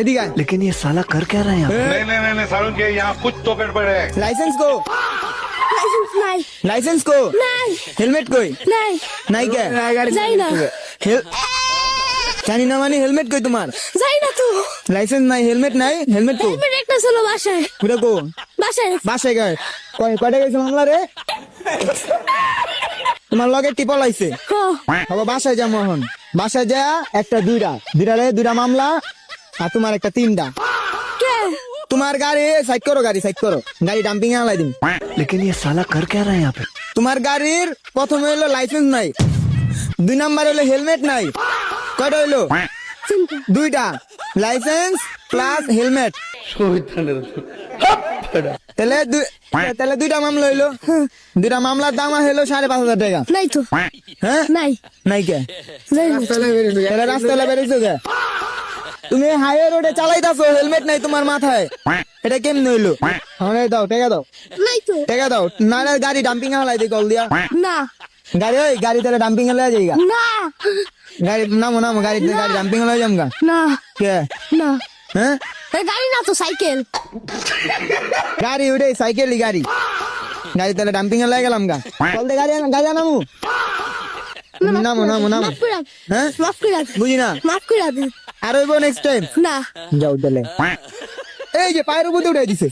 এদিকে আয়। लेकिन ये साला कर क्या रहा है यहाँ? नहीं सारुण के यहाँ कुछ तो गड़बड़ है। লাইসেন্স কো লাইসেন্স নাই লাইসেন্স কো নাই হেলমেট কই নাই নাই কে যাই না জানি না মানে হেলমেট কই তোমার যাই না তো লাইসেন্স নাই হেলমেট নাই হেলমেট কো হেলমেট একটা ছিল বাসায় পুরো কো বাসায় বাসায় গায় কয়টা গেছে মামলা রে তোমার লগে টিপল আইছে বাবা বাসায় যা মোহন বাসায় যা একটা দুইটা মামলা আর তোমার একটা তিনটা কে তোমার গাড়ি সাইড করো গাড়ি ডাম্পিং এ আলাই দিন लेकिन ये साला कर क्या रहा है यहाँ पे? তোমার গাড়ির প্রথমে হইলো লাইসেন্স নাই 2 নাম্বার হইলো হেলমেট নাই কয়টা হইলো চিন্তা দুইটা লাইসেন্স প্লাস হেলমেট তাহলে দুইটা মামলা হইলো দুইটা মামলার দাম হইলো 5,500 টাকা নাই তো হ্যাঁ নাই নাই কে যাই না তাহলে রাস্তায় বেরিয়েছো কে তুমি হাইওয়ে রোডে চালাইতাছো হেলমেট নাই তোমার মাথায় এটা কেমনে হইলো আমাকে দাও টাকা দাও না গাড়ি ডাম্পিং এ হালাই দি কল দিয়া না গাড়ি তাহলে ডাম্পিং এ লয়ে যাইগা না গাড়ি নামো গাড়ি ডাম্পিং এ লয়ে যামগা না কে না হ্যাঁ এ গাড়ি না তো সাইকেল গাড়ি উঠে সাইকেলই গাড়ি তাহলে ডাম্পিং এ লয়ে গেলাম গা কল দে গাড়ি নামো নামো মাফ করে দাও। হ্যাঁ মাফ করে দাও। বুঝি না মাফ করে দাও। আর হইব নেক্সট টাইম না যাও তাহলে এই যে পায়ের উপর উঠে দিছে